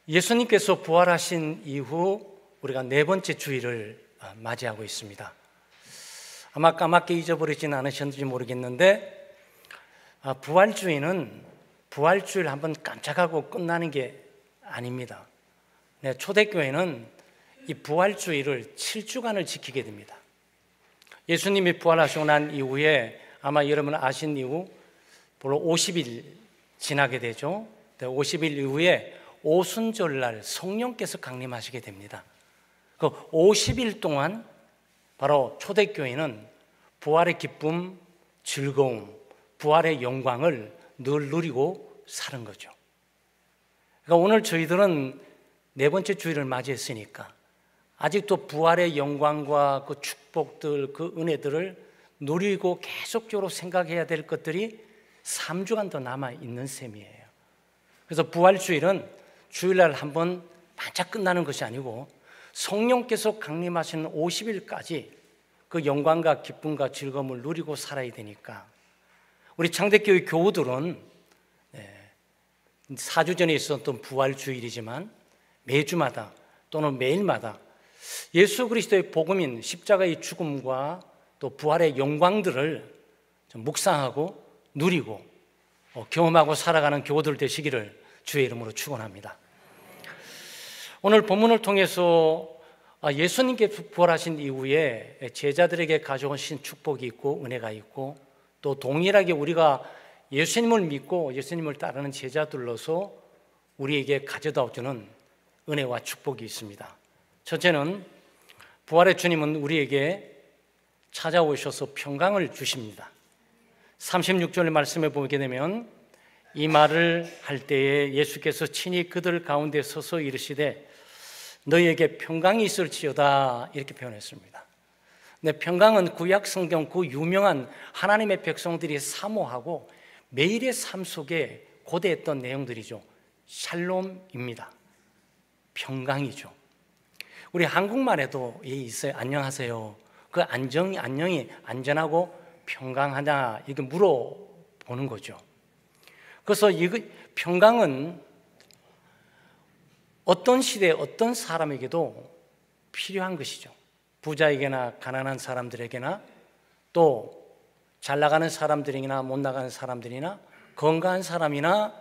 예수님께서 부활하신 이후 우리가 네 번째 주일을 맞이하고 있습니다. 아마 까맣게 잊어버리지는 않으셨는지 모르겠는데 부활주일은 부활주일 한번 깜짝하고 끝나는 게 아닙니다. 초대교회는 이 부활주일을 7주간을 지키게 됩니다. 예수님이 부활하시고 난 이후에 아마 여러분 아신 이후 바로 50일 지나게 되죠. 50일 이후에 오순절날 성령께서 강림하시게 됩니다. 그 50일 동안 바로 초대교회는 부활의 기쁨, 즐거움, 부활의 영광을 늘 누리고 사는 거죠. 그러니까 오늘 저희들은 네 번째 주일을 맞이했으니까 아직도 부활의 영광과 그 축복들, 그 은혜들을 누리고 계속적으로 생각해야 될 것들이 3주간 더 남아있는 셈이에요. 그래서 부활주일은 주일날 한번 반짝 끝나는 것이 아니고 성령께서 강림하시는 50일까지 그 영광과 기쁨과 즐거움을 누리고 살아야 되니까 우리 창대교회 교우들은 4주 전에 있었던 부활주일이지만 매주마다 또는 매일마다 예수 그리스도의 복음인 십자가의 죽음과 또 부활의 영광들을 좀 묵상하고 누리고 경험하고 살아가는 교우들 되시기를 주의 이름으로 축원합니다. 오늘 본문을 통해서 예수님께 부활하신 이후에 제자들에게 가져오신 축복이 있고 은혜가 있고 또 동일하게 우리가 예수님을 믿고 예수님을 따르는 제자들로서 우리에게 가져다 주는 은혜와 축복이 있습니다. 첫째는 부활의 주님은 우리에게 찾아오셔서 평강을 주십니다. 36절 말씀에 보게 되면 이 말을 할 때에 예수께서 친히 그들 가운데 서서 이르시되 너희에게 평강이 있을지어다 이렇게 표현했습니다. 근데 평강은 구약 성경 그 유명한 하나님의 백성들이 사모하고 매일의 삶 속에 고대했던 내용들이죠. 샬롬입니다. 평강이죠. 우리 한국말에도 있어요. 안녕하세요. 그 안녕이 안전하고 평강하냐 이렇게 물어보는 거죠. 그래서 이 평강은 어떤 시대에 어떤 사람에게도 필요한 것이죠. 부자에게나 가난한 사람들에게나 또 잘 나가는 사람들이나 못 나가는 사람들이나 건강한 사람이나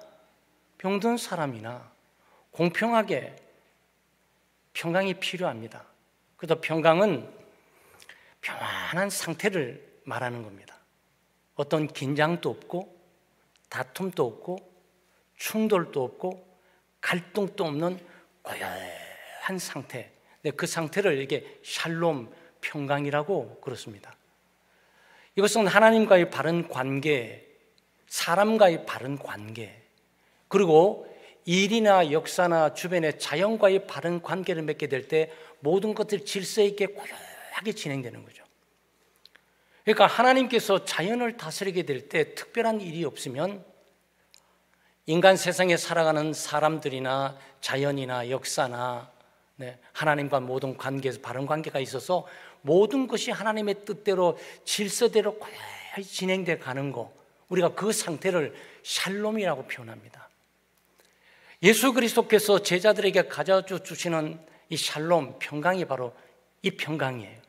병든 사람이나 공평하게 평강이 필요합니다. 그래서 평강은 평안한 상태를 말하는 겁니다. 어떤 긴장도 없고 다툼도 없고 충돌도 없고 갈등도 없는 고요한 상태. 그 상태를 이게 샬롬 평강이라고 그렇습니다. 이것은 하나님과의 바른 관계, 사람과의 바른 관계, 그리고 일이나 역사나 주변의 자연과의 바른 관계를 맺게 될 때 모든 것들이 질서 있게 고요하게 진행되는 거죠. 그러니까 하나님께서 자연을 다스리게 될 때 특별한 일이 없으면 인간 세상에 살아가는 사람들이나 자연이나 역사나 하나님과 모든 관계에서 바른 관계가 있어서 모든 것이 하나님의 뜻대로 질서대로 고요히 진행되어 가는 것, 우리가 그 상태를 샬롬이라고 표현합니다. 예수 그리스도께서 제자들에게 가져다 주시는 이 샬롬, 평강이 바로 이 평강이에요.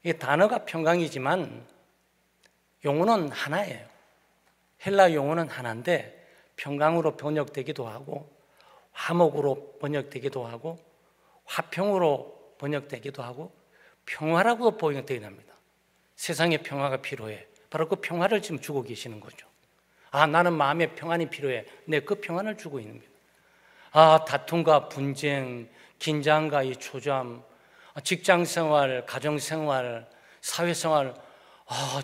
이 단어가 평강이지만 용어는 하나예요. 헬라 용어는 하나인데 평강으로 번역되기도 하고 화목으로 번역되기도 하고 화평으로 번역되기도 하고 평화라고 번역되기도 합니다. 세상에 평화가 필요해. 바로 그 평화를 지금 주고 계시는 거죠. 나는 마음의 평안이 필요해. 그 평안을 주고 있는 거예요. 다툼과 분쟁, 긴장과 이 초조함, 직장생활, 가정생활, 사회생활,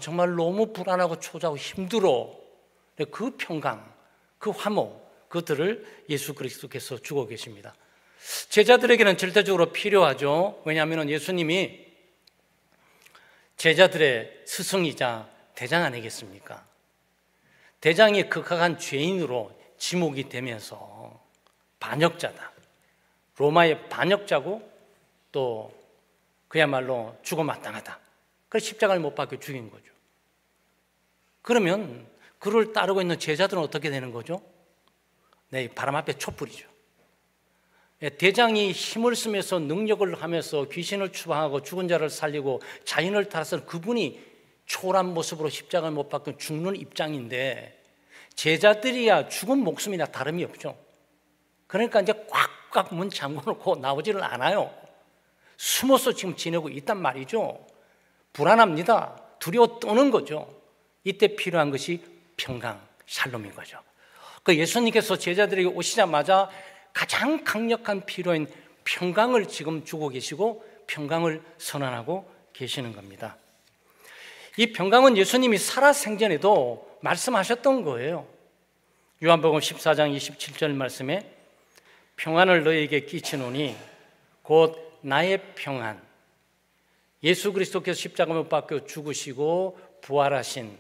정말 너무 불안하고 초조하고 힘들어. 그 평강, 그 화목, 그것들을 예수 그리스도께서 주고 계십니다. 제자들에게는 절대적으로 필요하죠. 왜냐하면 예수님이 제자들의 스승이자 대장 아니겠습니까? 대장이 극악한 죄인으로 지목이 되면서 반역자다. 로마의 반역자고 또 그야말로 죽어마땅하다. 그래서 십자가를 못 박혀 죽인 거죠. 그러면 그를 따르고 있는 제자들은 어떻게 되는 거죠? 바람 앞에 촛불이죠. 대장이 힘을 쓰면서 능력을 하면서 귀신을 추방하고 죽은 자를 살리고 자연을 따라서 그분이 초월한 모습으로 십자가를 못 박혀 죽는 입장인데 제자들이야 죽은 목숨이나 다름이 없죠. 그러니까 이제 꽉꽉 문 잠궈놓고 나오지를 않아요. 숨어서 지금 지내고 있단 말이죠. 불안합니다. 두려워 떠는 거죠. 이때 필요한 것이 평강, 샬롬인 거죠. 그 예수님께서 제자들에게 오시자마자 가장 강력한 필요인 평강을 지금 주고 계시고 평강을 선언하고 계시는 겁니다. 이 평강은 예수님이 살아생전에도 말씀하셨던 거예요. 요한복음 14장 27절 말씀에 평안을 너희에게 끼치노니 곧 나의 평안, 예수 그리스도께서 십자가 못 박혀 죽으시고 부활하신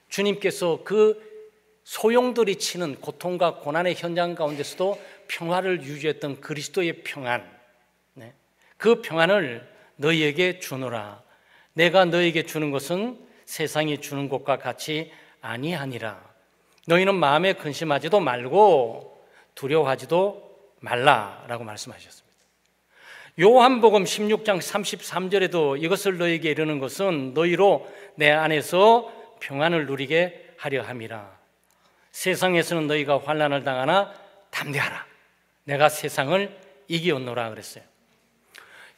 주님께서 그 소용돌이 치는 고통과 고난의 현장 가운데서도 평화를 유지했던 그리스도의 평안, 그 평안을 너희에게 주노라. 내가 너희에게 주는 것은 세상이 주는 것과 같이 아니하니라. 너희는 마음에 근심하지도 말고 두려워하지도 말라라고 말씀하셨습니다. 요한복음 16장 33절에도 이것을 너희에게 이르는 것은 너희로 내 안에서 평안을 누리게 하려 함이라. 세상에서는 너희가 환난을 당하나 담대하라. 내가 세상을 이기었노라 그랬어요.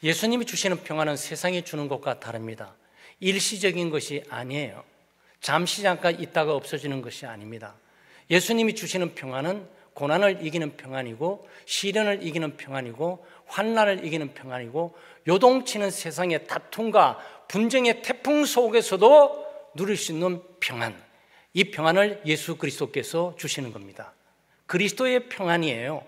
예수님이 주시는 평안은 세상이 주는 것과 다릅니다. 일시적인 것이 아니에요. 잠시 잠깐 있다가 없어지는 것이 아닙니다. 예수님이 주시는 평안은 고난을 이기는 평안이고 시련을 이기는 평안이고 환난을 이기는 평안이고 요동치는 세상의 다툼과 분쟁의 태풍 속에서도 누릴 수 있는 평안, 이 평안을 예수 그리스도께서 주시는 겁니다. 그리스도의 평안이에요.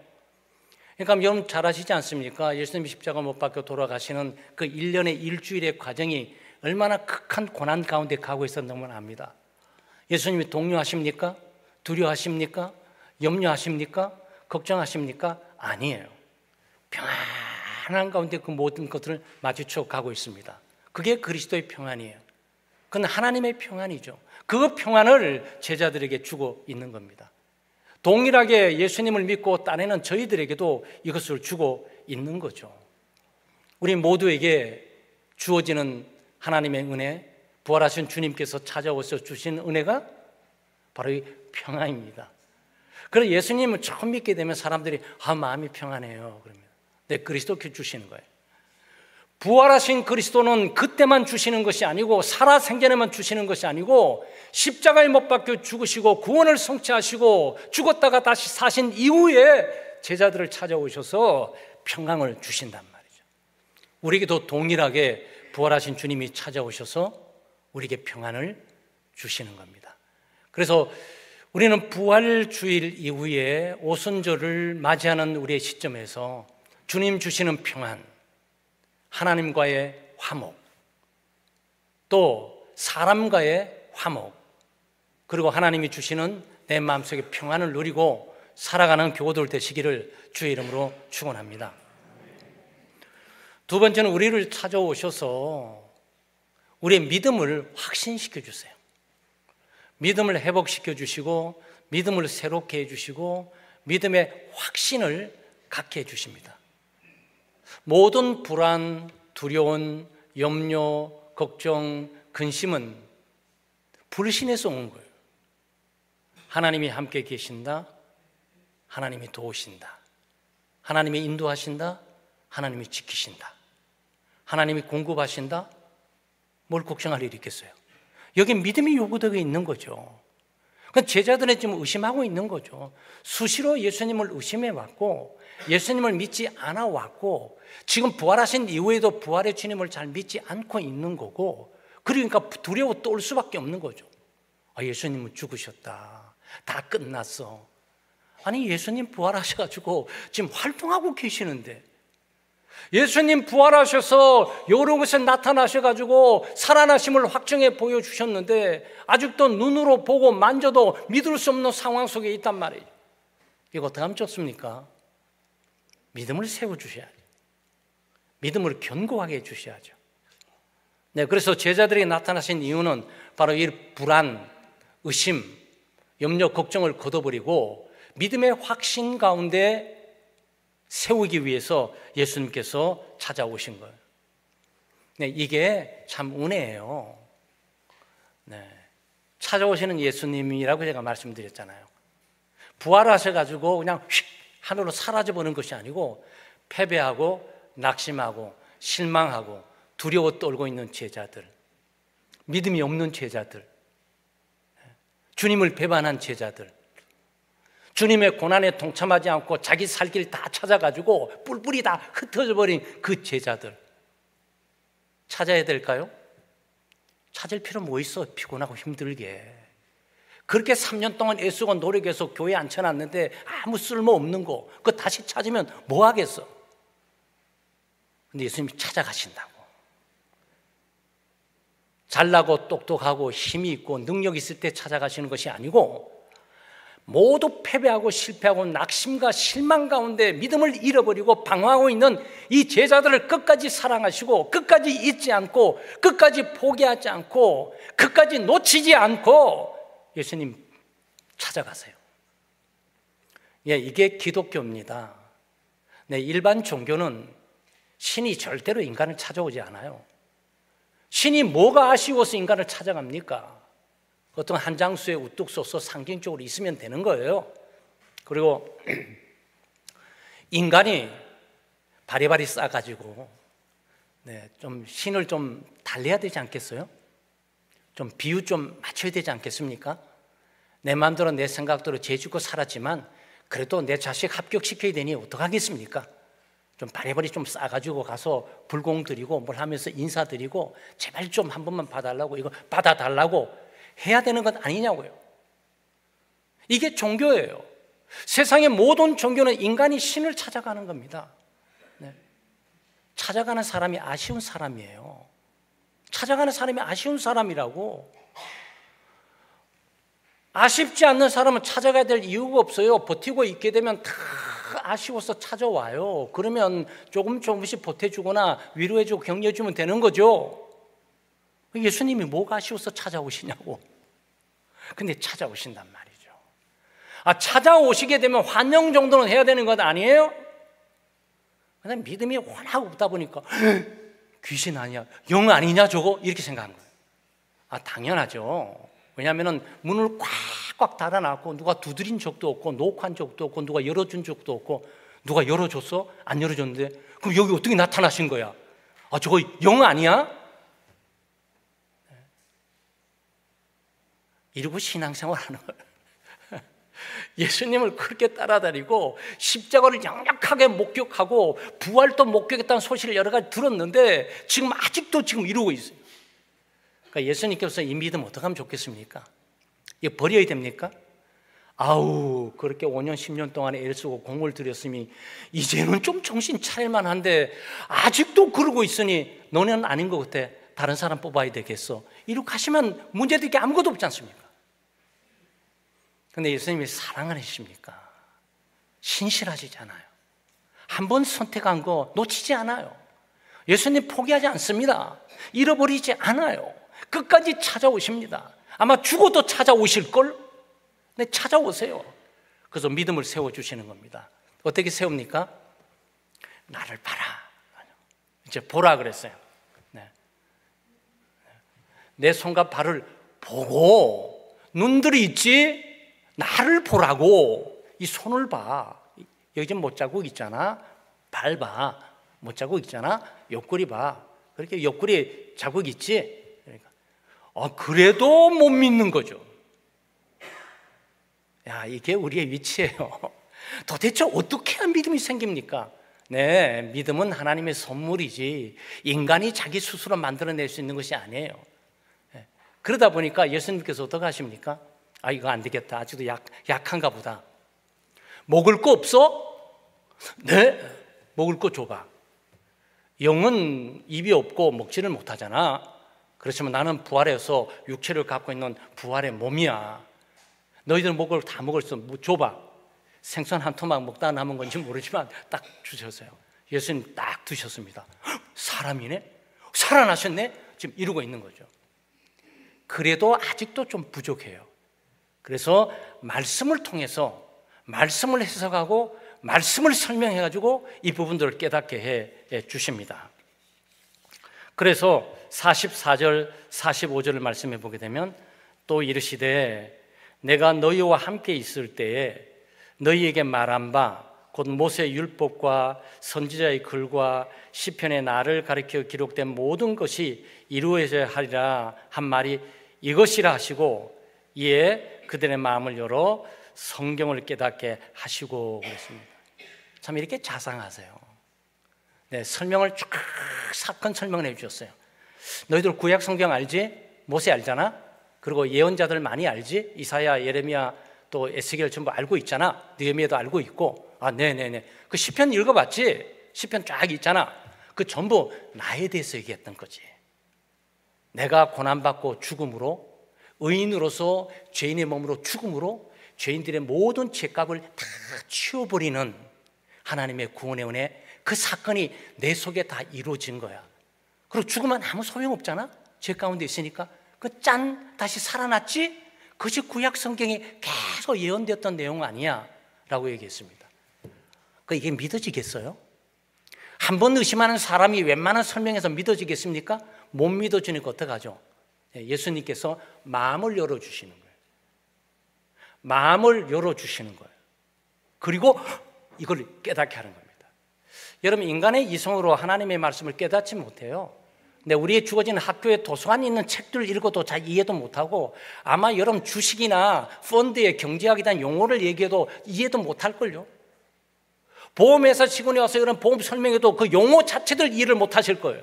그러니까 여러분 잘 아시지 않습니까? 예수님이 십자가 못 박혀 돌아가시는 그 1년의 일주일의 과정이 얼마나 극한 고난 가운데 가고 있었던 걸 압니다. 예수님이 동요하십니까? 두려워하십니까? 염려하십니까? 걱정하십니까? 아니에요. 평안한 가운데 그 모든 것들을 마주쳐 가고 있습니다. 그게 그리스도의 평안이에요. 그건 하나님의 평안이죠. 그 평안을 제자들에게 주고 있는 겁니다. 동일하게 예수님을 믿고 따르는 저희들에게도 이것을 주고 있는 거죠. 우리 모두에게 주어지는 하나님의 은혜, 부활하신 주님께서 찾아오셔 주신 은혜가 바로 이 평안입니다. 그래서 예수님을 처음 믿게 되면 사람들이 마음이 평안해요 그러면 네, 그리스도께 주시는 거예요. 부활하신 그리스도는 그때만 주시는 것이 아니고 살아생전에만 주시는 것이 아니고 십자가에 못 박혀 죽으시고 구원을 성취하시고 죽었다가 다시 사신 이후에 제자들을 찾아오셔서 평강을 주신단 말이죠. 우리에게도 동일하게 부활하신 주님이 찾아오셔서 우리에게 평안을 주시는 겁니다. 그래서 우리는 부활주일 이후에 오순절을 맞이하는 우리의 시점에서 주님 주시는 평안, 하나님과의 화목, 또 사람과의 화목, 그리고 하나님이 주시는 내 마음속의 평안을 누리고 살아가는 교우들 되시기를 주의 이름으로 축원합니다. 두 번째는 우리를 찾아오셔서 우리의 믿음을 확신시켜 주세요. 믿음을 회복시켜 주시고 믿음을 새롭게 해주시고 믿음의 확신을 갖게 해주십니다. 모든 불안, 두려움, 염려, 걱정, 근심은 불신에서 온 거예요. 하나님이 함께 계신다, 하나님이 도우신다, 하나님이 인도하신다, 하나님이 지키신다, 하나님이 공급하신다, 뭘 걱정할 일이 있겠어요? 여기 믿음이 요구되어 있는 거죠. 제자들은 지금 의심하고 있는 거죠. 수시로 예수님을 의심해 왔고 예수님을 믿지 않아 왔고 지금 부활하신 이후에도 부활의 주님을 잘 믿지 않고 있는 거고, 그러니까 두려워 떨 수밖에 없는 거죠. 예수님은 죽으셨다, 다 끝났어. 아니 예수님 부활하셔가지고 지금 활동하고 계시는데, 예수님 부활하셔서 여러 곳에 나타나셔가지고 살아나심을 확증해 보여주셨는데 아직도 눈으로 보고 만져도 믿을 수 없는 상황 속에 있단 말이에요. 이거 어떻게 하면 좋습니까? 믿음을 세워주셔야죠. 믿음을 견고하게 해주셔야죠. 네, 그래서 제자들이 나타나신 이유는 바로 이 불안, 의심, 염려, 걱정을 걷어버리고 믿음의 확신 가운데 세우기 위해서 예수님께서 찾아오신 거예요. 네, 이게 참 은혜예요. 네, 찾아오시는 예수님이라고 제가 말씀드렸잖아요. 부활하셔가지고 그냥 휙 하늘로 사라져버리는 것이 아니고 패배하고 낙심하고 실망하고 두려워 떨고 있는 제자들, 믿음이 없는 제자들, 주님을 배반한 제자들, 주님의 고난에 동참하지 않고 자기 살 길 다 찾아가지고 뿔뿔이 다 흩어져 버린 그 제자들 찾아야 될까요? 찾을 필요 뭐 있어? 피곤하고 힘들게 그렇게 3년 동안 애쓰고 노력해서 교회에 앉혀놨는데 아무 쓸모없는 거 그거 다시 찾으면 뭐 하겠어? 근데 예수님이 찾아가신다고. 잘나고 똑똑하고 힘이 있고 능력 있을 때 찾아가시는 것이 아니고 모두 패배하고 실패하고 낙심과 실망 가운데 믿음을 잃어버리고 방황하고 있는 이 제자들을 끝까지 사랑하시고 끝까지 잊지 않고 끝까지 포기하지 않고 끝까지 놓치지 않고 예수님 찾아가세요. 예, 이게 기독교입니다. 네, 일반 종교는 신이 절대로 인간을 찾아오지 않아요. 신이 뭐가 아쉬워서 인간을 찾아갑니까? 어떤 한 장수에 우뚝 서서 상징적으로 있으면 되는 거예요. 그리고 인간이 바리바리 싸가지고 좀 신을 좀 달래야 되지 않겠어요? 좀 비유 좀 맞춰야 되지 않겠습니까? 내 마음대로 내 생각대로 죄짓고 살았지만 그래도 내 자식 합격시켜야 되니 어떡하겠습니까? 좀 바리바리 좀 싸가지고 가서 불공 드리고 뭘 하면서 인사드리고 제발 좀 한 번만 봐달라고 이거 받아달라고 해야 되는 것 아니냐고요. 이게 종교예요. 세상의 모든 종교는 인간이 신을 찾아가는 겁니다. 네. 찾아가는 사람이 아쉬운 사람이에요. 찾아가는 사람이 아쉬운 사람이라고. 아쉽지 않는 사람은 찾아가야 될 이유가 없어요. 버티고 있게 되면 다 아쉬워서 찾아와요. 그러면 조금씩 보태주거나 위로해주고 격려해주면 되는 거죠. 예수님이 뭐가 아쉬워서 찾아오시냐고. 근데 찾아오신단 말이죠. 찾아오시게 되면 환영 정도는 해야 되는 것 아니에요? 근데 믿음이 워낙 없다 보니까 귀신 아니야, 영 아니냐 저거 이렇게 생각한 거예요. 당연하죠. 왜냐하면 문을 꽉꽉 닫아놨고 누가 두드린 적도 없고 녹화한 적도 없고 누가 열어준 적도 없고 누가 열어줬어? 안 열어줬는데 그럼 여기 어떻게 나타나신 거야? 저거 영 아니야? 이러고 신앙생활하는 거예요. 예수님을 그렇게 따라다니고 십자가를 역력하게 목격하고 부활도 목격했다는 소식을 여러 가지 들었는데 지금 아직도 이러고 있어요. 그러니까 예수님께서 이 믿음 어떻게 하면 좋겠습니까? 이거 버려야 됩니까? 그렇게 5년 10년 동안 애를 쓰고 공을 들였으니 이제는 좀 정신 차릴만 한데 아직도 그러고 있으니 너는 아닌 것 같아. 다른 사람 뽑아야 되겠어. 이렇게 하시면 문제될 게 아무것도 없지 않습니까? 근데 예수님이 사랑하십니까? 신실하시잖아요. 한 번 선택한 거 놓치지 않아요. 예수님 포기하지 않습니다. 잃어버리지 않아요. 끝까지 찾아오십니다. 아마 죽어도 찾아오실걸? 네, 찾아오세요. 그래서 믿음을 세워주시는 겁니다. 어떻게 세웁니까? 나를 봐라. 이제 보라 그랬어요. 내 손과 발을 보고 눈들이 있지 나를 보라고. 이 손을 봐. 여기 좀 못자국 있잖아. 발 봐. 못자국 있잖아. 옆구리 봐. 그렇게 옆구리 자국 있지. 그러니까 그래도 못 믿는 거죠. 이게 우리의 위치예요. 도대체 어떻게 해야 믿음이 생깁니까? 네, 믿음은 하나님의 선물이지 인간이 자기 스스로 만들어낼 수 있는 것이 아니에요. 그러다 보니까 예수님께서 어떻게 하십니까? 이거 안 되겠다. 아직도 약한가 보다. 먹을 거 없어? 네, 먹을 거 줘봐. 영은 입이 없고 먹지를 못하잖아. 그렇지만 나는 부활해서 육체를 갖고 있는 부활의 몸이야. 너희들 먹을 거 다 먹을 수 줘봐. 생선 한 토막 먹다 남은 건지 모르지만 딱 주셨어요. 예수님 딱 드셨습니다. 사람이네? 살아나셨네? 지금 이러고 있는 거죠. 그래도 아직도 좀 부족해요. 그래서 말씀을 통해서 말씀을 해석하고 말씀을 설명해 가지고 이 부분들을 깨닫게 해 주십니다. 그래서 44절 45절을 말씀해 보게 되면 또 이르시되 내가 너희와 함께 있을 때에 너희에게 말한 바 곧 모세의 율법과 선지자의 글과 시편의 나를 가리켜 기록된 모든 것이 이루어져야 하리라 한 말이 이것이라 하시고 이에 그들의 마음을 열어 성경을 깨닫게 하시고 그랬습니다. 참 이렇게 자상하세요. 네, 설명을 쫙 사건 설명을 해주셨어요. 너희들 구약 성경 알지? 모세 알잖아? 그리고 예언자들 많이 알지? 이사야, 예레미야, 또 에스겔 전부 알고 있잖아. 느헤미야도 알고 있고. 아, 네네네. 그 시편 읽어봤지? 시편 쫙 있잖아. 그 전부 나에 대해서 얘기했던 거지. 내가 고난받고 죽음으로, 의인으로서 죄인의 몸으로 죽음으로 죄인들의 모든 죄값을 다 치워버리는 하나님의 구원의 은혜, 그 사건이 내 속에 다 이루어진 거야. 그리고 죽으면 아무 소용없잖아. 죄 가운데 있으니까. 그 짠, 다시 살아났지? 그것이 구약 성경에 계속 예언되었던 내용 아니야? 라고 얘기했습니다. 이게 믿어지겠어요? 한 번 의심하는 사람이 웬만한 설명에서 믿어지겠습니까? 못 믿어지니까 어떡하죠? 예수님께서 마음을 열어주시는 거예요. 마음을 열어주시는 거예요. 그리고 이걸 깨닫게 하는 겁니다. 여러분, 인간의 이성으로 하나님의 말씀을 깨닫지 못해요. 근데 우리의 주어지는 학교에 도서관에 있는 책들을 읽어도 잘 이해도 못하고 아마 여러분 주식이나 펀드의 경제학에 대한 용어를 얘기해도 이해도 못할걸요. 보험회사 직원이 와서 이런 보험 설명해도 그 용어 자체들 이해를 못하실 거예요.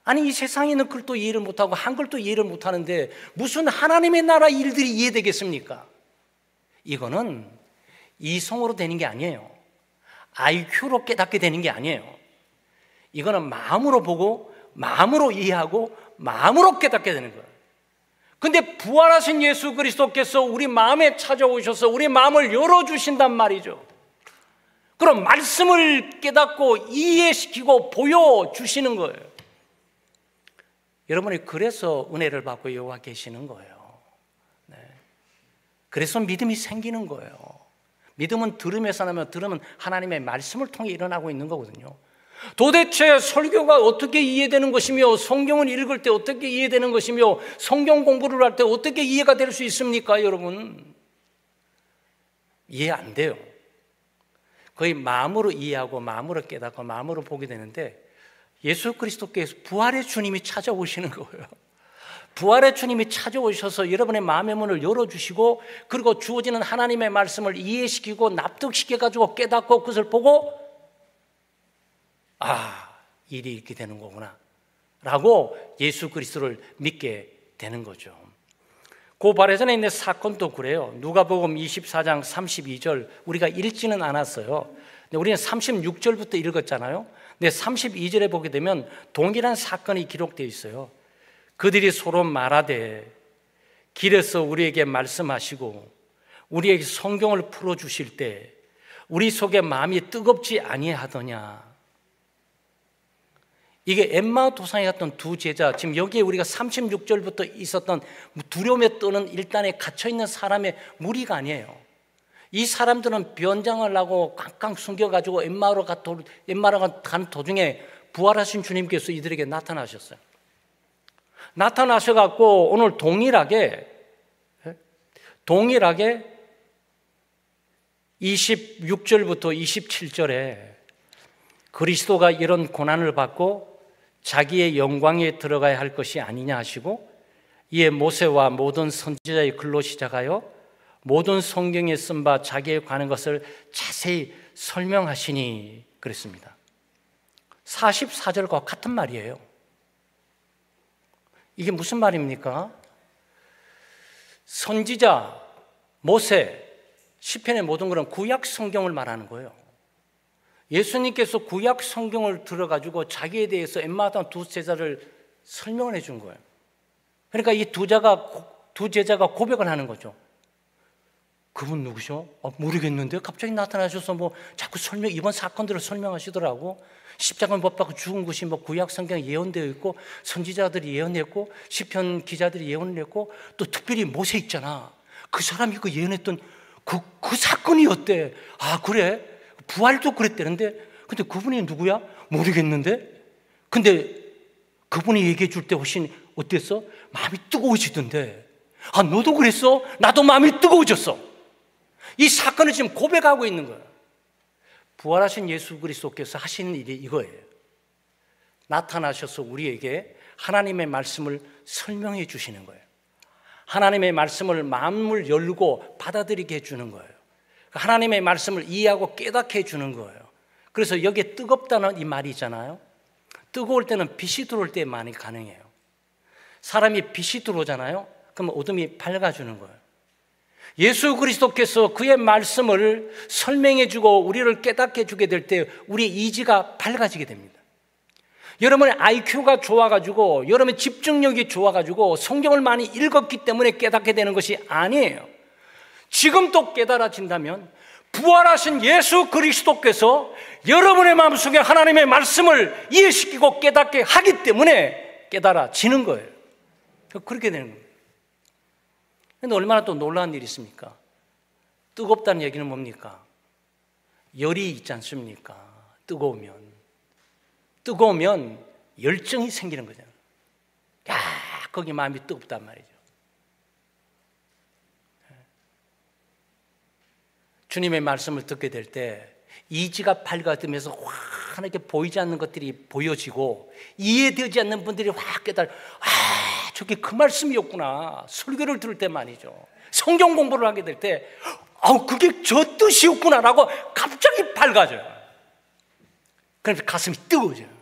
아니 이 세상에 있는 글도 이해를 못하고 한글도 이해를 못하는데 무슨 하나님의 나라 일들이 이해되겠습니까? 이거는 이성으로 되는 게 아니에요. IQ로 깨닫게 되는 게 아니에요. 이거는 마음으로 보고 마음으로 이해하고 마음으로 깨닫게 되는 거예요. 근데 부활하신 예수 그리스도께서 우리 마음에 찾아오셔서 우리 마음을 열어주신단 말이죠. 그럼 말씀을 깨닫고 이해시키고 보여주시는 거예요. 여러분이 그래서 은혜를 받고 여호와 계시는 거예요. 네. 그래서 믿음이 생기는 거예요. 믿음은 들음에서 나면 들음은 하나님의 말씀을 통해 일어나고 있는 거거든요. 도대체 설교가 어떻게 이해되는 것이며 성경을 읽을 때 어떻게 이해되는 것이며 성경 공부를 할 때 어떻게 이해가 될 수 있습니까, 여러분? 이해 안 돼요. 거의 마음으로 이해하고 마음으로 깨닫고 마음으로 보게 되는데 예수 그리스도께서 부활의 주님이 찾아오시는 거예요. 부활의 주님이 찾아오셔서 여러분의 마음의 문을 열어주시고 그리고 주어지는 하나님의 말씀을 이해시키고 납득시켜가지고 깨닫고 그것을 보고 아, 일이 이렇게 되는 거구나 라고 예수 그리스도를 믿게 되는 거죠. 그 바레전에 있는 사건도 그래요. 누가복음 24장 32절 우리가 읽지는 않았어요. 근데 우리는 36절부터 읽었잖아요. 근데 32절에 보게 되면 동일한 사건이 기록되어 있어요. 그들이 서로 말하되 길에서 우리에게 말씀하시고 우리에게 성경을 풀어주실 때 우리 속에 마음이 뜨겁지 아니하더냐. 이게 엠마오 도상에 갔던 두 제자, 지금 여기에 우리가 36절부터 있었던 두려움에 떠는 일단에 갇혀있는 사람의 무리가 아니에요. 이 사람들은 변장을 하고 깡깡 숨겨가지고 엠마오로 가는 도중에 부활하신 주님께서 이들에게 나타나셨어요. 나타나셔갖고 오늘 동일하게 26절부터 27절에 그리스도가 이런 고난을 받고 자기의 영광에 들어가야 할 것이 아니냐 하시고 이에 모세와 모든 선지자의 글로 시작하여 모든 성경에 쓴 바 자기에 관한 것을 자세히 설명하시니 그랬습니다. 44절과 같은 말이에요. 이게 무슨 말입니까? 선지자, 모세, 시편의 모든 것은 구약 성경을 말하는 거예요. 예수님께서 구약 성경을 들어가지고 자기에 대해서 엠마오 두 제자를 설명을 해준 거예요. 그러니까 이 두 제자가 고백을 하는 거죠. 그분 누구셔? 모르겠는데 갑자기 나타나셔서 자꾸 이번 사건들을 설명하시더라고. 십자가 못 박고 죽은 것이 구약 성경에 예언되어 있고 선지자들이 예언했고 시편 기자들이 예언을 했고 또 특별히 모세 있잖아. 그 사람이 그 예언했던 그 그 사건이 어때? 아, 그래? 부활도 그랬대는데, 근데 그분이 누구야? 모르겠는데? 근데 그분이 얘기해 줄 때 훨씬 어땠어? 마음이 뜨거워지던데. 아, 너도 그랬어? 나도 마음이 뜨거워졌어. 이 사건을 지금 고백하고 있는 거예요. 부활하신 예수 그리스도께서 하시는 일이 이거예요. 나타나셔서 우리에게 하나님의 말씀을 설명해 주시는 거예요. 하나님의 말씀을 마음을 열고 받아들이게 해주는 거예요. 하나님의 말씀을 이해하고 깨닫게 해주는 거예요. 그래서 여기에 뜨겁다는 이 말이 있잖아요. 뜨거울 때는 빛이 들어올 때 많이 가능해요. 사람이 빛이 들어오잖아요. 그러면 어둠이 밝아주는 거예요. 예수 그리스도께서 그의 말씀을 설명해 주고 우리를 깨닫게 해주게 될 때 우리의 이지가 밝아지게 됩니다. 여러분의 IQ가 좋아가지고 여러분의 집중력이 좋아가지고 성경을 많이 읽었기 때문에 깨닫게 되는 것이 아니에요. 지금 또 깨달아진다면 부활하신 예수 그리스도께서 여러분의 마음속에 하나님의 말씀을 이해시키고 깨닫게 하기 때문에 깨달아지는 거예요. 그렇게 되는 거예요. 그런데 얼마나 또 놀라운 일이 있습니까? 뜨겁다는 얘기는 뭡니까? 열이 있지 않습니까? 뜨거우면 열정이 생기는 거잖아요. 야, 거기 마음이 뜨겁단 말이죠. 주님의 말씀을 듣게 될 때 이지가 밝아지면서 환하게 보이지 않는 것들이 보여지고 이해되지 않는 분들이 확 깨달아, 아, 저게 그 말씀이었구나. 설교를 들을 때 말이죠. 성경 공부를 하게 될 때 그게 저 뜻이었구나라고 갑자기 밝아져요. 그래서 가슴이 뜨거워져요.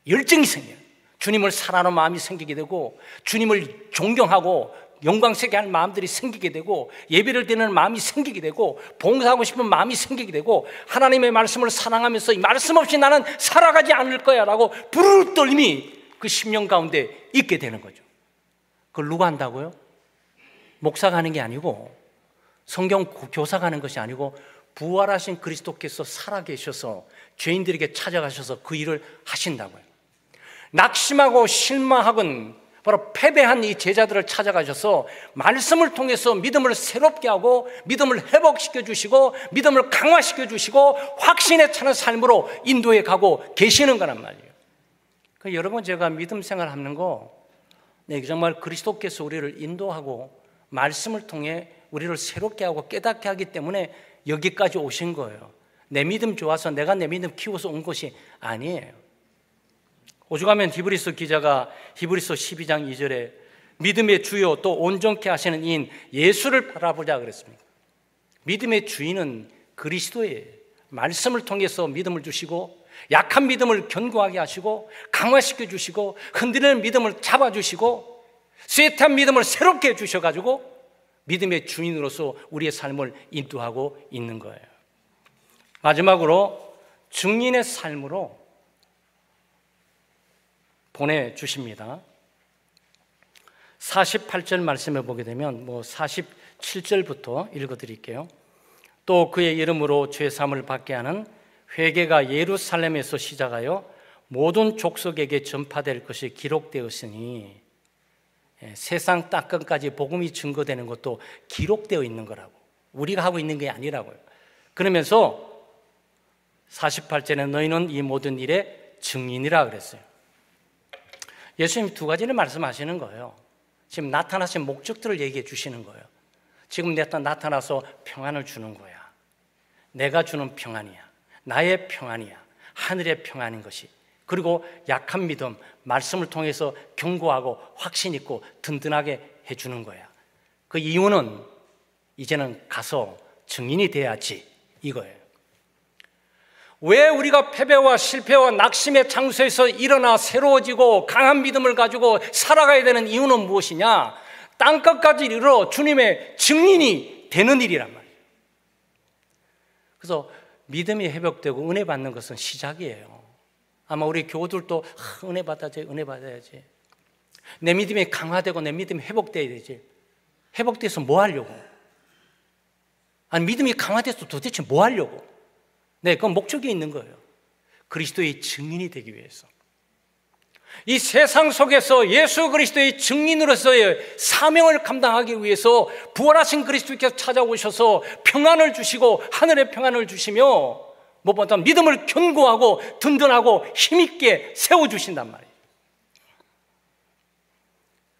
열정이 생겨요. 주님을 사랑하는 마음이 생기게 되고 주님을 존경하고 영광스럽게 하는 마음들이 생기게 되고 예배를 드리는 마음이 생기게 되고 봉사하고 싶은 마음이 생기게 되고 하나님의 말씀을 사랑하면서 이 말씀 없이 나는 살아가지 않을 거야 라고 부르르 떨림이 그 심령 가운데 있게 되는 거죠. 그걸 누가 한다고요? 목사가 하는 게 아니고 성경 교사가 하는 것이 아니고 부활하신 그리스도께서 살아계셔서 죄인들에게 찾아가셔서 그 일을 하신다고요. 낙심하고 실망하건 바로 패배한 이 제자들을 찾아가셔서 말씀을 통해서 믿음을 새롭게 하고 믿음을 회복시켜 주시고 믿음을 강화시켜 주시고 확신에 차는 삶으로 인도해 가고 계시는 거란 말이에요. 그러니까 여러분, 제가 믿음 생활하는 거 정말 그리스도께서 우리를 인도하고 말씀을 통해 우리를 새롭게 하고 깨닫게 하기 때문에 여기까지 오신 거예요. 내 믿음 좋아서 내가 내 믿음 키워서 온 것이 아니에요. 오죽하면 히브리서 기자가 히브리서 12장 2절에 믿음의 주요 또 온전케 하시는 이인 예수를 바라보자 그랬습니다. 믿음의 주인은 그리스도예요. 말씀을 통해서 믿음을 주시고 약한 믿음을 견고하게 하시고 강화시켜 주시고 흔들리는 믿음을 잡아주시고 쇠퇴한 믿음을 새롭게 해주셔가지고 믿음의 주인으로서 우리의 삶을 인도하고 있는 거예요. 마지막으로 증인의 삶으로 보내주십니다. 48절 말씀을 보게 되면 47절부터 읽어드릴게요. 또 그의 이름으로 죄사함을 받게 하는 회개가 예루살렘에서 시작하여 모든 족속에게 전파될 것이 기록되었으니, 세상 땅끝까지 복음이 증거되는 것도 기록되어 있는 거라고, 우리가 하고 있는 게 아니라고요. 그러면서 48절에 너희는 이 모든 일의 증인이라 그랬어요. 예수님이 두 가지를 말씀하시는 거예요. 지금 나타나신 목적들을 얘기해 주시는 거예요. 지금 내가 나타나서 평안을 주는 거야. 내가 주는 평안이야. 나의 평안이야. 하늘의 평안인 것이. 그리고 약한 믿음, 말씀을 통해서 견고하고 확신 있고 든든하게 해주는 거야. 그 이유는 이제는 가서 증인이 돼야지, 이거예요. 왜 우리가 패배와 실패와 낙심의 장소에서 일어나 새로워지고 강한 믿음을 가지고 살아가야 되는 이유는 무엇이냐? 땅끝까지 이르러 주님의 증인이 되는 일이란 말이에요. 그래서 믿음이 회복되고 은혜 받는 것은 시작이에요. 아마 우리 교우들도 은혜 받아야지, 은혜 받아야지. 내 믿음이 강화되고 내 믿음이 회복돼야 되지. 회복돼서 뭐 하려고? 아니, 믿음이 강화돼서 도대체 뭐 하려고? 네, 그건 목적이 있는 거예요. 그리스도의 증인이 되기 위해서. 이 세상 속에서 예수 그리스도의 증인으로서의 사명을 감당하기 위해서 부활하신 그리스도께서 찾아오셔서 평안을 주시고 하늘의 평안을 주시며 무엇보다 믿음을 견고하고 든든하고 힘있게 세워주신단 말이에요.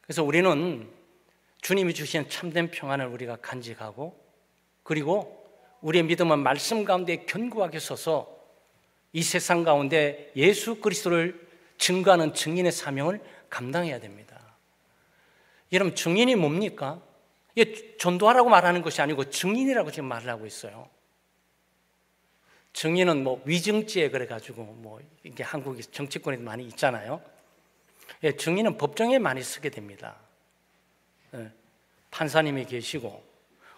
그래서 우리는 주님이 주신 참된 평안을 우리가 간직하고, 그리고 우리의 믿음은 말씀 가운데 견고하게 서서 이 세상 가운데 예수 그리스도를 증거하는 증인의 사명을 감당해야 됩니다. 여러분, 증인이 뭡니까? 이게 전도하라고 말하는 것이 아니고 증인이라고 지금 말을 하고 있어요. 증인은 위증죄 그래가지고 이게 한국에 정치권에 많이 있잖아요. 예, 증인은 법정에 많이 쓰게 됩니다. 예, 판사님이 계시고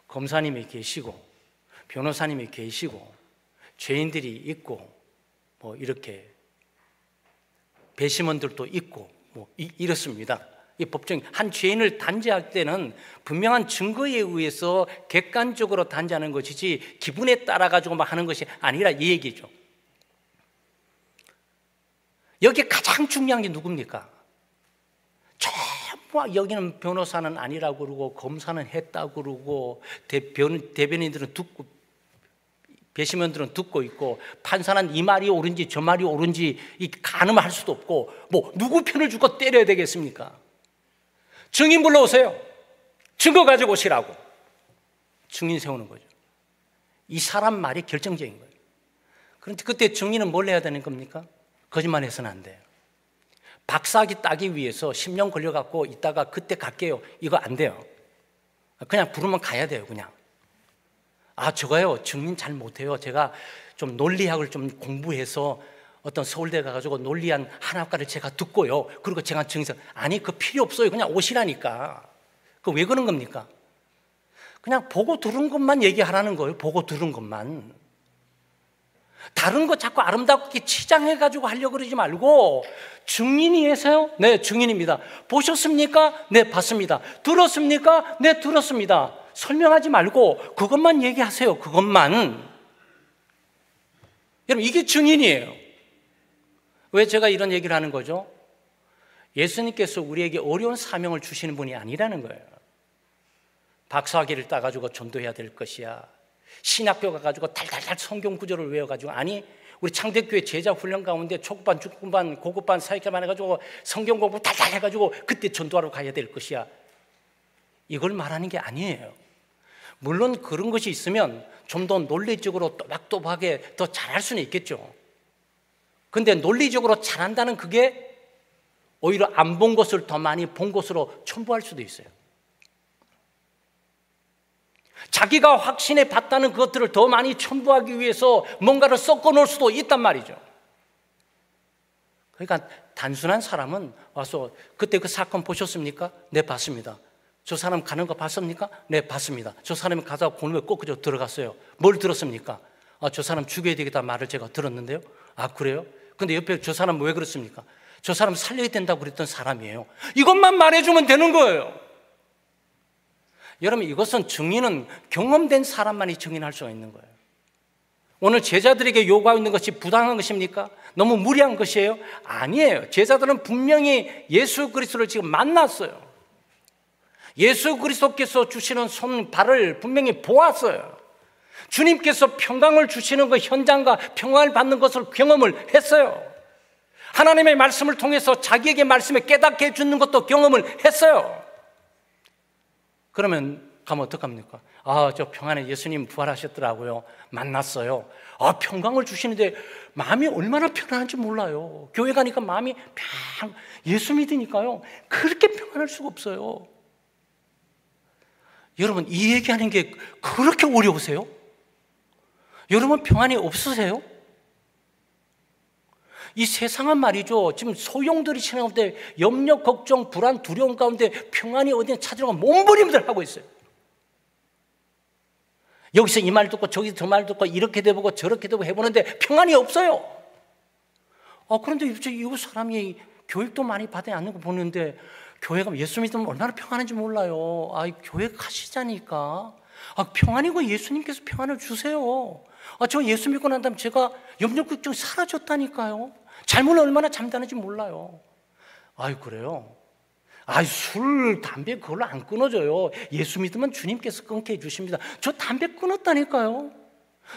검사님이 계시고 변호사님이 계시고 죄인들이 있고 이렇게 배심원들도 있고 이렇습니다. 이 법정 한 죄인을 단죄할 때는 분명한 증거에 의해서 객관적으로 단죄하는 것이지 기분에 따라 가지고 막 하는 것이 아니라 이 얘기죠. 여기 가장 중요한 게 누굽니까? 전부 여기는 변호사는 아니라고 그러고 검사는 했다고 그러고 대변인들은 듣고 배심원들은 듣고 있고 판사는 이 말이 옳은지 저 말이 옳은지 가늠할 수도 없고 누구 편을 주고 때려야 되겠습니까? 증인 불러오세요. 증거 가지고 오시라고. 증인 세우는 거죠. 이 사람 말이 결정적인 거예요. 그런데 그때 증인은 뭘 해야 되는 겁니까? 거짓말해서는 안 돼요. 박사학위 따기 위해서 10년 걸려갖고 있다가 그때 갈게요, 이거 안 돼요. 그냥 부르면 가야 돼요. 그냥 저가요 증인 잘 못해요. 제가 좀 논리학을 좀 공부해서 어떤 서울대 가가지고 논리한 한학과를 제가 듣고요, 그리고 제가 증인서 아니 그 필요 없어요. 그냥 오시라니까. 그 왜 그런 겁니까? 그냥 보고 들은 것만 얘기하라는 거예요. 보고 들은 것만. 다른 거 자꾸 아름답게 치장해가지고 하려고 그러지 말고, 증인이세요? 네, 증인입니다. 보셨습니까? 네, 봤습니다. 들었습니까? 네, 들었습니다. 설명하지 말고 그것만 얘기하세요. 그것만. 여러분, 이게 증인이에요. 왜 제가 이런 얘기를 하는 거죠? 예수님께서 우리에게 어려운 사명을 주시는 분이 아니라는 거예요. 박사학위를 따가지고 전도해야 될 것이야, 신학교 가가지고 달달달 성경 구절을 외워가지고, 아니 우리 창대교회 제자 훈련 가운데 초급반, 중급반, 고급반, 사역자반 해가지고 성경 공부 달달 해가지고 그때 전도하러 가야 될 것이야, 이걸 말하는 게 아니에요. 물론 그런 것이 있으면 좀 더 논리적으로 또박또박하게 더 잘할 수는 있겠죠. 근데 논리적으로 잘한다는 그게 오히려 안 본 것을 더 많이 본 것으로 첨부할 수도 있어요. 자기가 확신에 봤다는 것들을 더 많이 첨부하기 위해서 뭔가를 섞어 놓을 수도 있단 말이죠. 그러니까 단순한 사람은 와서 그때 그 사건 보셨습니까? 네, 봤습니다. 저 사람 가는 거 봤습니까? 네, 봤습니다. 저 사람이 가다가 골목에 꺾어져 들어갔어요. 뭘 들었습니까? 저 사람 죽여야 되겠다 말을 제가 들었는데요. 그래요? 근데 옆에 저 사람 왜 그렇습니까? 저 사람 살려야 된다고 그랬던 사람이에요. 이것만 말해주면 되는 거예요. 여러분, 이것은 증인은 경험된 사람만이 증인할 수가 있는 거예요. 오늘 제자들에게 요구하고 있는 것이 부당한 것입니까? 너무 무리한 것이에요? 아니에요. 제자들은 분명히 예수 그리스도를 지금 만났어요. 예수 그리스도께서 주시는 손, 발을 분명히 보았어요. 주님께서 평강을 주시는 그 현장과 평강을 받는 것을 경험을 했어요. 하나님의 말씀을 통해서 자기에게 말씀을 깨닫게 해주는 것도 경험을 했어요. 그러면 가면 어떡합니까? 저 평안에 예수님 부활하셨더라고요. 만났어요. 평강을 주시는데 마음이 얼마나 평안한지 몰라요. 교회 가니까 마음이 예수 믿으니까요, 그렇게 평안할 수가 없어요. 여러분, 이 얘기하는 게 그렇게 어려우세요? 여러분, 평안이 없으세요? 이 세상은 말이죠, 지금 소용돌이 치는 가운데 염려, 걱정, 불안, 두려움 가운데 평안이 어디에 찾으려고 몸부림들 하고 있어요. 여기서 이 말 듣고 저기서 저 말 듣고 이렇게 돼보고 저렇게 돼보고 해보는데 평안이 없어요. 그런데 이 사람이 교육도 많이 받지 않는 거 보는데 교회 가면 예수 믿으면 얼마나 평안한지 몰라요. 교회 가시자니까. 평안이고 예수님께서 평안을 주세요. 저 예수 믿고 난 다음에 제가 염려 걱정이 사라졌다니까요. 잘못 얼마나 잠자는지 몰라요. 아유, 그래요? 아이, 술, 담배 그걸로 안 끊어져요. 예수 믿으면 주님께서 끊게 해주십니다. 저 담배 끊었다니까요.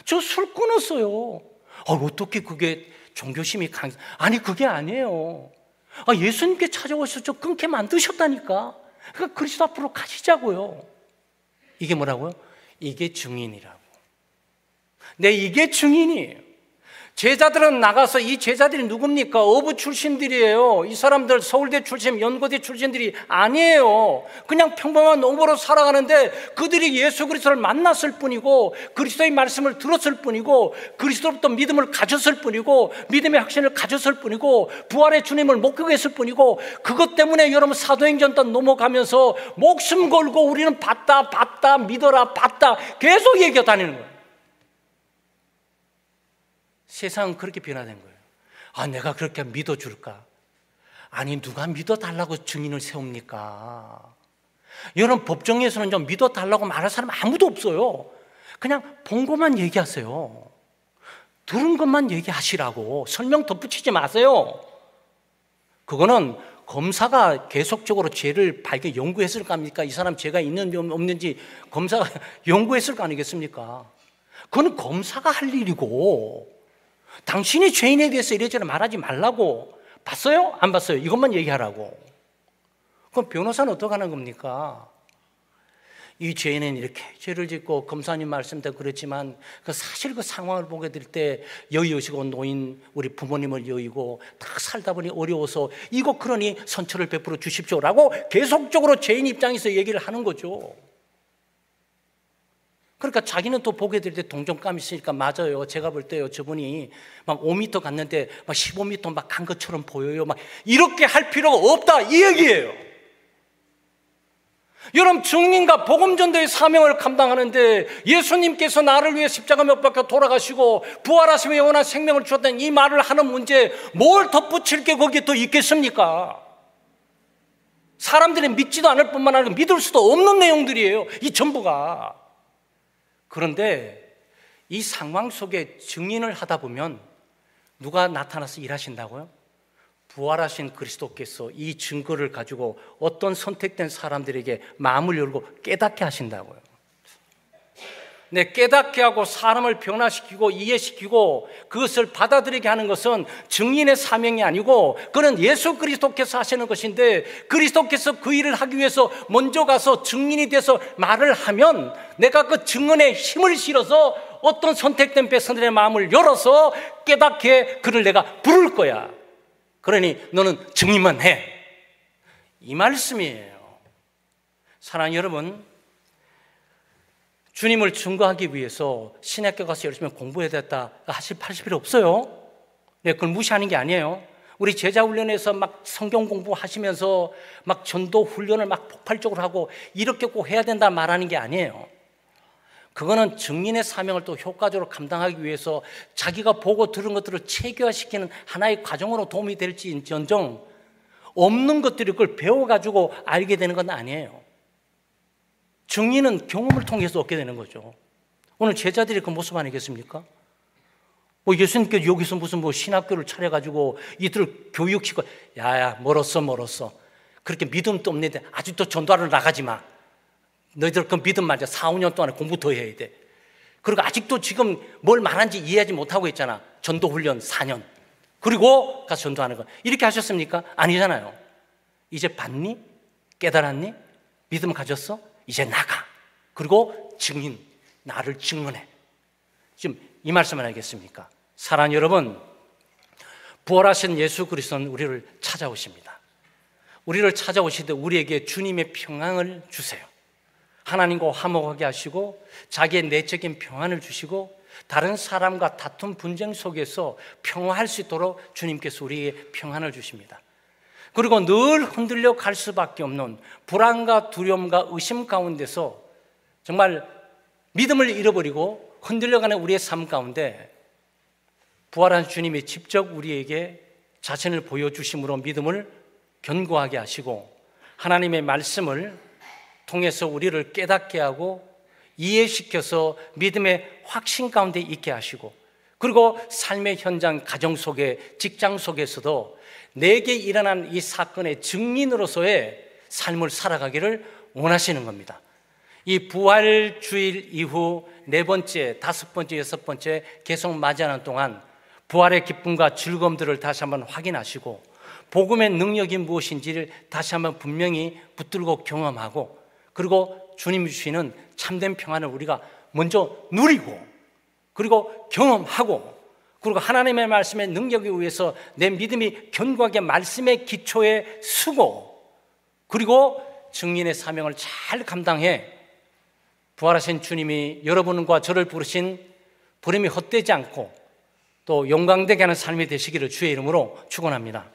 저 술 끊었어요. 어떻게 그게 종교심이 아니, 그게 아니에요. 예수님께 찾아오셔서 저 끊게 만드셨다니까. 그러니까 그리스도 앞으로 가시자고요. 이게 뭐라고요? 이게 증인이라고. 네, 이게 증인이에요. 제자들은 나가서, 이 제자들이 누굽니까? 어부 출신들이에요. 이 사람들 서울대 출신, 연고대 출신들이 아니에요. 그냥 평범한 어부로 살아가는데 그들이 예수 그리스도를 만났을 뿐이고, 그리스도의 말씀을 들었을 뿐이고, 그리스도로부터 믿음을 가졌을 뿐이고, 믿음의 확신을 가졌을 뿐이고, 부활의 주님을 목격했을 뿐이고, 그것 때문에 여러분 사도행전 넘어가면서 목숨 걸고 우리는 봤다, 믿어라, 봤다 계속 얘기해 다니는 거예요. 세상은 그렇게 변화된 거예요. 내가 그렇게 믿어줄까? 아니, 누가 믿어달라고 증인을 세웁니까? 여러분, 법정에서는 좀 믿어달라고 말할 사람 아무도 없어요. 그냥 본 것만 얘기하세요. 들은 것만 얘기하시라고. 설명 덧붙이지 마세요. 그거는 검사가 계속적으로 죄를 연구했을 거 아닙니까? 이 사람 죄가 있는지 없는지 검사가 연구했을 거 아니겠습니까? 그건 검사가 할 일이고, 당신이 죄인에 대해서 이래저래 말하지 말라고. 봤어요? 안 봤어요? 이것만 얘기하라고. 그럼 변호사는 어떻게 하는 겁니까? 이 죄인은 이렇게 죄를 짓고 검사님 말씀대로 그랬지만 사실 그 상황을 보게 될 때 여의시고 노인 우리 부모님을 여의고 다 살다 보니 어려워서 이거 그러니 선처를 베풀어 주십시오라고 계속적으로 죄인 입장에서 얘기를 하는 거죠. 그러니까 자기는 또 보게 될 때 동정감이 있으니까 맞아요. 제가 볼 때요, 저분이 막 5m 갔는데 막 15m 막 간 것처럼 보여요. 막 이렇게 할 필요가 없다 이 얘기예요. 여러분, 증인과 복음전도의 사명을 감당하는데 예수님께서 나를 위해 십자가 못 박혀 돌아가시고 부활하시며 영원한 생명을 주었다는 이 말을 하는 문제, 뭘 덧붙일 게 거기에 더 있겠습니까? 사람들이 믿지도 않을 뿐만 아니라 믿을 수도 없는 내용들이에요, 이 전부가. 그런데 이 상황 속에 증인을 하다 보면 누가 나타나서 일하신다고요? 부활하신 그리스도께서 이 증거를 가지고 어떤 선택된 사람들에게 마음을 열고 깨닫게 하신다고요. 네, 깨닫게 하고 사람을 변화시키고 이해시키고 그것을 받아들이게 하는 것은 증인의 사명이 아니고 그는 예수 그리스도께서 하시는 것인데, 그리스도께서 그 일을 하기 위해서 먼저 가서 증인이 돼서 말을 하면 내가 그 증언에 힘을 실어서 어떤 선택된 백성들의 마음을 열어서 깨닫게 그를 내가 부를 거야. 그러니 너는 증인만 해. 이 말씀이에요. 사랑하는 여러분, 주님을 증거하기 위해서 신학교 가서 열심히 공부해야 됐다 하실 필요 없어요. 네, 그걸 무시하는 게 아니에요. 우리 제자훈련에서 막 성경 공부하시면서 막 전도 훈련을 막 폭발적으로 하고 이렇게 꼭 해야 된다 말하는 게 아니에요. 그거는 증인의 사명을 또 효과적으로 감당하기 위해서 자기가 보고 들은 것들을 체계화시키는 하나의 과정으로 도움이 될지언정 없는 것들을 그걸 배워가지고 알게 되는 건 아니에요. 증인은 경험을 통해서 얻게 되는 거죠. 오늘 제자들이 그 모습 아니겠습니까? 예수님께서 여기서 무슨 신학교를 차려가지고 이들을 교육시키고, 야야 멀었어. 그렇게 믿음도 없는데 아직도 전도하러 나가지 마. 너희들 그 믿음 말이야. 4, 5년 동안에 공부 더 해야 돼. 그리고 아직도 지금 뭘 말하는지 이해하지 못하고 있잖아. 전도훈련 4년. 그리고 가서 전도하는 거. 이렇게 하셨습니까? 아니잖아요. 이제 봤니? 깨달았니? 믿음 가졌어? 이제 나가. 그리고 증인, 나를 증언해. 지금 이 말씀을 하겠습니까? 사랑하는 여러분, 부활하신 예수 그리스도는 우리를 찾아오십니다. 우리를 찾아오시되 우리에게 주님의 평안을 주세요. 하나님과 화목하게 하시고 자기의 내적인 평안을 주시고 다른 사람과 다툼 분쟁 속에서 평화할 수 있도록 주님께서 우리에게 평안을 주십니다. 그리고 늘 흔들려 갈 수밖에 없는 불안과 두려움과 의심 가운데서 정말 믿음을 잃어버리고 흔들려가는 우리의 삶 가운데 부활한 주님이 직접 우리에게 자신을 보여주심으로 믿음을 견고하게 하시고 하나님의 말씀을 통해서 우리를 깨닫게 하고 이해시켜서 믿음의 확신 가운데 있게 하시고 그리고 삶의 현장, 가정 속에, 직장 속에서도 내게 일어난 이 사건의 증인으로서의 삶을 살아가기를 원하시는 겁니다. 이 부활주일 이후 4번째, 5번째, 6번째 계속 맞이하는 동안 부활의 기쁨과 즐거움들을 다시 한번 확인하시고 복음의 능력이 무엇인지를 다시 한번 분명히 붙들고 경험하고, 그리고 주님이 주시는 참된 평안을 우리가 먼저 누리고, 그리고 경험하고, 그리고 하나님의 말씀의 능력에 의해서 내 믿음이 견고하게 말씀의 기초에 서고, 그리고 증인의 사명을 잘 감당해 부활하신 주님이 여러분과 저를 부르신 부름이 헛되지 않고 또 영광되게 하는 삶이 되시기를 주의 이름으로 축원합니다.